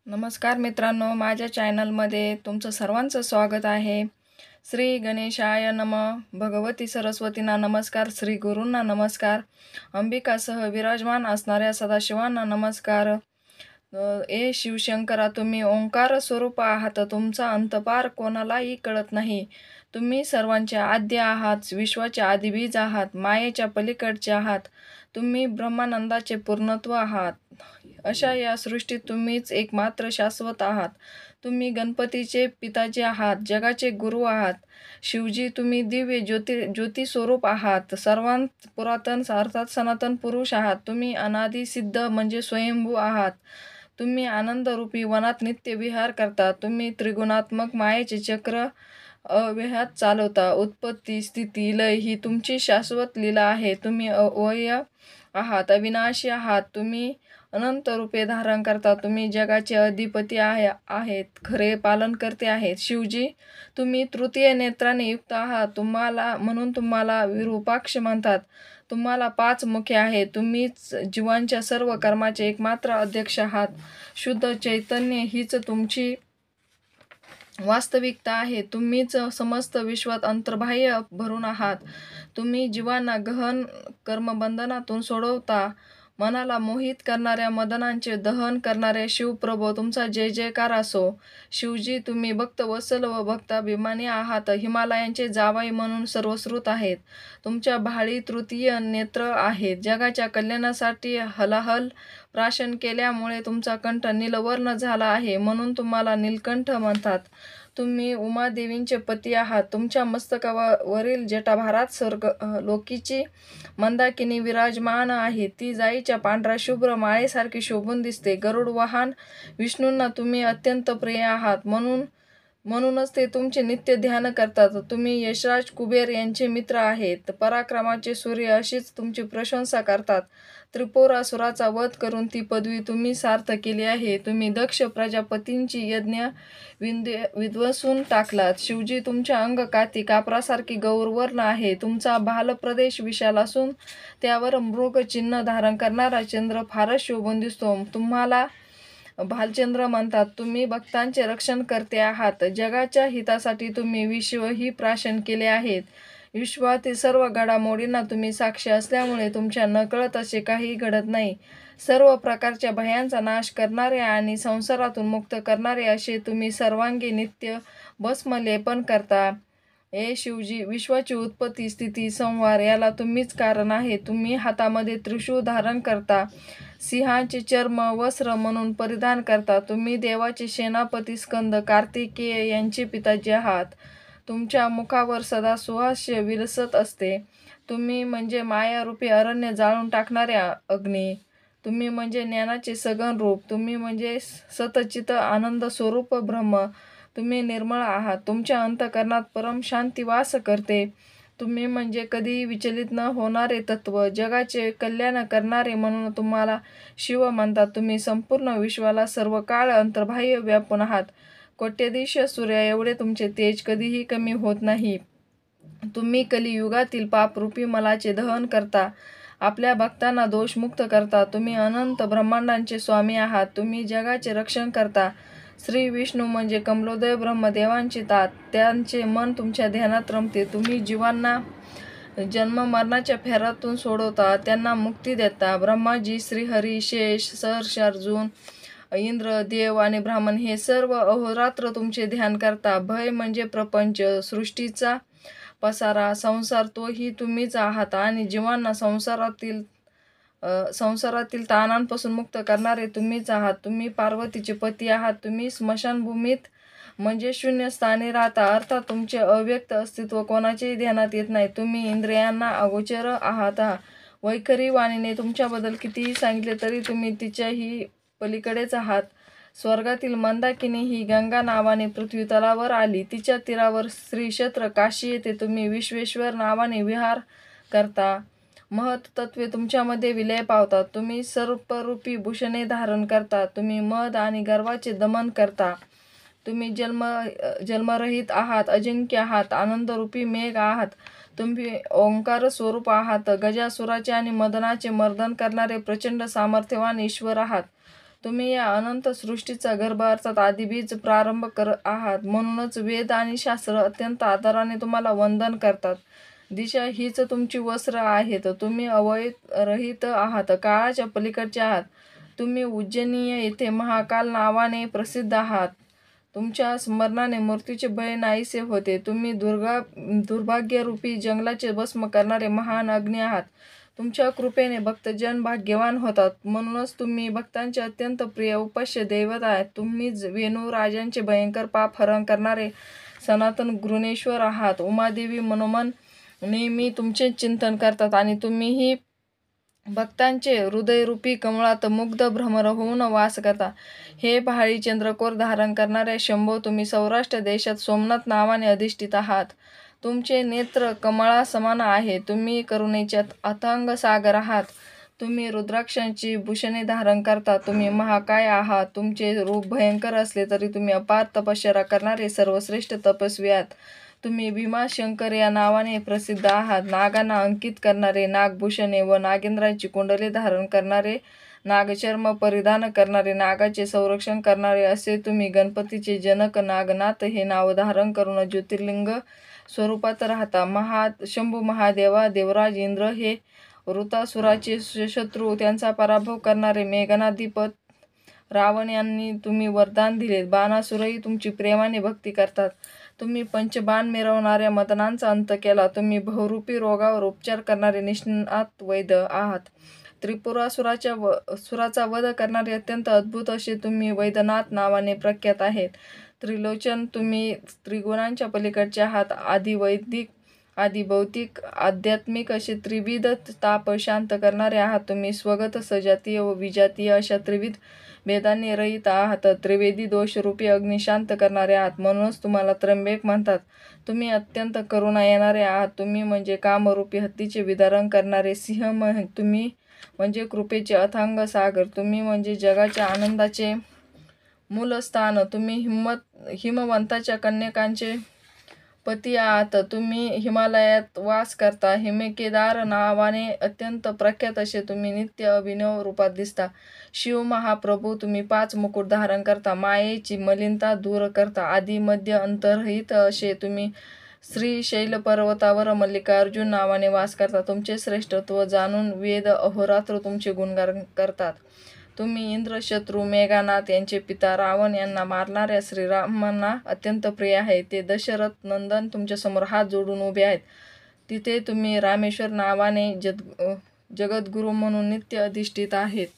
नमस्कार मित्रांनो, माझ्या चॅनलमध्ये तुमचं सर्वांचं स्वागत आहे. श्री गणेशाय नमः. भगवती सरस्वतींना नमस्कार, श्री गुरूंना नमस्कार, अंबिकासह विराजमान असणाऱ्या सदाशिवांना नमस्कार. ए शिवशंकरा, तुम्ही ओंकार स्वरूप आहात. तुमचा अंतपार कोणालाही कळत नाही. तुम्ही सर्वांचे आद्य आहात, विश्वाचे आदिबीज आहात, मायेच्या पलीकडचे आहात. तुम्ही ब्रह्मानंदाचे पूर्णत्व आहात. अशा या सृष्टीत तुम्हीच एकमात्र शाश्वत आहात. तुम्ही गणपतीचे पिताजी आहात, जगाचे गुरु आहात. शिवजी, तुम्ही दिव्य ज्योती स्वरूप आहात. सर्वांत पुरातन अर्थात सनातन पुरुष आहात. तुम्ही अनादि सिद्ध म्हणजे स्वयंभू आहात. तुम्ही आनंदरूपी वनात नित्य विहार करता. तुम्ही त्रिगुणात्मक मायेचे चक्र अव्याहत चालवता. उत्पत्ती, स्थिती, लय ही तुमची शाश्वत लीला आहे. तुम्ही अव्यय आहात, अविनाशी आहात. तुम्ही अनंत रूपे धारण करता. तुम्ही जगाचे अधिपती आहेत, खरे पालनकर्ते आहेत. शिवजी, तुम्ही तृतीय नेत्राने युक्त आहात. म्हणून तुम्हाला विरूपाक्ष म्हणतात. तुम्हाला 5 मुखे आहेत. तुम्हीच जीवांच्या सर्व कर्माचे एकमात्र अध्यक्ष आहात. शुद्ध चैतन्य हीच तुमची वास्तविकता आहे. तुम्हीच समस्त विश्वात अंतर्बाह्य भरून आहात. तुम्ही जीवांना गहन कर्मबंधनातून सोडवता. मनाला मोहित करणाऱ्या मदनांचे दहन करणारे शिवप्रभो, तुमचा जय जयकार असो. शिवजी, तुम्ही भक्तवत्सल व भक्ताभिमानी आहात. हिमालयांचे जावई म्हणून सर्वश्रुत आहेत. तुमच्या भाळी तृतीय नेत्र आहेत. जगाच्या कल्याणासाठी हलाहल प्राशन केल्यामुळे तुमचा कंठ नीलवर्ण झाला आहे, म्हणून तुम्हाला नीलकंठ म्हणतात. तुम्ही उमादेवींचे पती आहात. तुमच्या मस्तकावरील जटाभारात लोकीची मंदाकिनी विराजमान आहे. ती जाईच्या पांढऱ्या शुभ्र माळेसारखी शोभून दिसते. गरुड वाहन विष्णूंना तुम्ही अत्यंत प्रिय आहात. म्हणूनच ते तुमचे नित्य ध्यान करतात. तुम्ही यशराज कुबेर यांचे मित्र आहेत. पराक्रमाचे सूर्य अशीच तुमची प्रशंसा करतात. त्रिपुरासुराचा वध करून ती पदवी तुम्ही सार्थ केली आहे. तुम्ही दक्ष प्रजापतींची यज्ञ विध्वंसून टाकलात. शिवजी, तुमच्या अंगकाती कापरासारखी गौरवर्ण आहे. तुमचा भालप्रदेश विशाल असून त्यावर मृग चिन्ह धारण करणारा चंद्र फारच शोभून दिसतो. तुम्हाला भालचंद्र म्हणतात. तुम्ही भक्तांचे रक्षण करते आहात. जगाच्या हितासाठी तुम्ही विश्वही प्राशन केले आहेत. विश्वातील सर्व घडामोडींना तुम्ही साक्षी असल्यामुळे तुमच्या नकळत असे काही घडत नाही. सर्व प्रकारच्या भयांचा नाश करणारे आणि संसारातून मुक्त करणारे असे तुम्ही सर्वांगी नित्य भस्मलेपन करता. हे शिवजी, विश्वाची उत्पत्ती, स्थिती, संहार याला तुम्हीच कारण आहे. तुम्ही हातामध्ये त्रिशूळ धारण करता. सिंहाचे चर्म वस्त्र म्हणून परिधान करता. तुम्ही देवाचे सेनापती स्कंद कार्तिकेय यांचे पिताजी आहात. तुमच्या मुखावर सदा सुहास्य विलसत असते. तुम्ही म्हणजे मायारूपी अरण्य जाळून टाकणारे अग्नी. तुम्ही म्हणजे ज्ञानाचे सगन रूप. तुम्ही म्हणजे सतचित आनंद स्वरूप ब्रह्म. तुम्ही निर्मळ आहात. तुमच्या अंतःकरणात परम शांती वास करते. तुम्ही म्हणजे कधीही विचलित न होणारे तत्व, जगाचे कल्याण करणारे, म्हणून तुम्हाला शिव म्हणतात. तुम्ही संपूर्ण विश्वाला सर्व काळ अंतर्बाह्य व्यापून आहात. कोट्यधीश सूर्या एवढे तुमचे तेज कधीही कमी होत नाही. तुम्ही कलियुगातील पापरूपी मलाचे दहन करता. आपल्या भक्तांना दोषमुक्त करता. तुम्ही अनंत ब्रह्मांडांचे स्वामी आहात. तुम्ही जगाचे रक्षण करता. श्री विष्णू म्हणजे कमलोदय ब्रह्मदेवांचे तात. त्यांचे मन तुमच्या ध्यानात रमते. तुम्ही जीवांना जन्म मरणाच्या फेऱ्यातून सोडवता, त्यांना मुक्ती देता. ब्रह्माजी, श्रीहरी, शेष, सहर्ष, अर्जुन, इंद्र, देव आणि ब्राह्मण हे सर्व अहोरात्र तुमचे ध्यान करता. भय म्हणजे प्रपंच, सृष्टीचा पसारा, संसार तोही तुम्हीच आहात आणि जीवांना संसारातील ताणांपासून मुक्त करणारे तुम्हीच आहात. तुम्ही पार्वतीचे पती आहात. तुम्ही स्मशानभूमीत म्हणजे शून्य स्थानी राहता, अर्थात तुमचे अव्यक्त अस्तित्व कोणाचेही ध्यानात येत नाही. तुम्ही इंद्रियांना अगोचर आहात. वैखरी वाणीने तुमच्याबद्दल कितीही सांगितले तरी तुम्ही तिच्याही पलीकडेच आहात. स्वर्गातील मंदाकिनी ही गंगा नावाने पृथ्वी तलावर आली. तिच्या तीरावर श्रीक्षेत्र काशी येथे तुम्ही विश्वेश्वर नावाने विहार करता. महत तत्वे तुमच्यामध्ये विलय पावतात. तुम्ही सर्परूपी भूषणे धारण करता. तुम्ही मद आणि गर्वाचे दमन करता. तुम्ही जन्मरहित आहात, अजिंक्य आहात, आनंदरूपी मेघ आहात. तुम्ही ओंकार स्वरूप आहात. गजासुराचे आणि मदनाचे मर्दन करणारे प्रचंड सामर्थ्यवान ईश्वर आहात. तुम्ही या अनंत सृष्टीचा गर्भ अर्थात आदिबीज प्रारंभ करत आहात. म्हणूनच वेद आणि शास्त्र अत्यंत आदराने तुम्हाला वंदन करतात. दिशा हीच तुमची वस्त्र आहेत. तुम्ही अवयरहित आहात, काळाच्या पलीकडचे आहात. तुम्ही उज्जैनी येथे महाकाल नावाने प्रसिद्ध आहात. तुमच्या स्मरणाने मृत्यूचे भय नाहीसे होते. तुम्ही दुर्भाग्यरूपी जंगलाचे भस्म करणारे महान अग्नी आहात. तुमच्या कृपेने भक्तजन भाग्यवान होतात. म्हणूनच तुम्ही भक्तांचे अत्यंत प्रिय उपास्य दैवत आहात. तुम्हीच वेणू राजांचे भयंकर पाप हरण करणारे सनातन गुणेश्वर आहात. उमादेवी मनोमन नेहमी तुमचे चिंतन करतात आणि तुम्हीही भक्तांचे हृदयरूपी कमळात मुग्ध भ्रमर होऊन वास करता. हे पहाडी चंद्रकोर धारण करणाऱ्या शंभो, तुम्ही सौराष्ट्र देशात सोमनाथ नावाने अधिष्ठित आहात. तुमचे नेत्र कमळा समान आहे. तुम्ही करुणेचे अथांग सागर आहात. तुम्ही रुद्राक्षांची भूषणे धारण करता. तुम्ही महाकाय आहात. तुमचे रूप भयंकर असले तरी तुम्ही अपार तपश्चर्या करणारे सर्वश्रेष्ठ तपस्वी आहात. तुम्ही भीमाशंकर या नावाने प्रसिद्ध आहात. नागांना अंकित करणारे, नागभूषणे व नागेंद्राची कुंडले धारण करणारे, नागचर्म परिधान करणारे, नागाचे संरक्षण करणारे असे तुम्ही गणपतीचे जनक नागनाथ हे नाव धारण करून ज्योतिर्लिंग स्वरूपात राहता. शंभू महादेवा, देवराज इंद्र हे वृतासुराचे शत्रू, त्यांचा पराभव करणारे मेघनाधिपत रावण यांनी तुम्ही वरदान दिले. बाणासुरही तुमची प्रेमाने भक्ती करतात. तुम्ही पंचबाण मिरवणाऱ्या मदनांचा अंत केला. तुम्ही बहुरूपी रोगावर उपचार करणारे निष्णात वैद्य आहात. सुराचा वध करणारे अत्यंत अद्भुत असे तुम्ही वैद्यनाथ नावाने प्रख्यात आहेत. त्रिलोचन, तुम्ही त्रिगुणांच्या पलीकडचे आहात. आदि वैदिक, आदि भौतिक, आध्यात्मिक असे त्रिविध ताप शांत करणारे आहात. तुम्ही स्वगत, सजातीय व विजातीय अशा त्रिविध भेदांनी रहित आहात. त्रिवेदी दोषरूपी अग्नी शांत करणारे आहात. म्हणूनच तुम्हाला त्र्यंबक म्हणतात. तुम्ही अत्यंत करुणा येणारे आहात. तुम्ही म्हणजे कामरूपी हत्तीचे विदारण करणारे सिंह. तुम्ही म्हणजे कृपेचे अथांग सागर. तुम्ही म्हणजे जगाच्या आनंदाचे मूलस्थान. तुम्ही हिमवंताच्या कन्यकांचे पती आहात. तुम्ही हिमालयात वास करता. हिमकेदार नावाने अत्यंत प्रख्यात असे तुम्ही नित्य अभिनव रूपात दिसता. शिव महाप्रभू, तुम्ही 5 मुकुट धारण करता. मायेची मलिनता दूर करता. आदि मध्य अंतरहित असे तुम्ही श्रीशैल पर्वतावर मल्लिकार्जुन नावाने वास करता. तुमचे श्रेष्ठत्व जाणून वेद अहोरात्र तुमचे गुणगान करतात. तुम्ही इंद्र, शत्रू, मेघनाथ यांचे पिता रावण यांना मारणाऱ्या श्रीरामांना अत्यंत प्रिय आहे. ते दशरथ नंदन तुमच्यासमोर हात जोडून उभे आहेत. तिथे तुम्ही रामेश्वर नावाने जगद्गुरू म्हणून नित्य अधिष्ठित आहेत.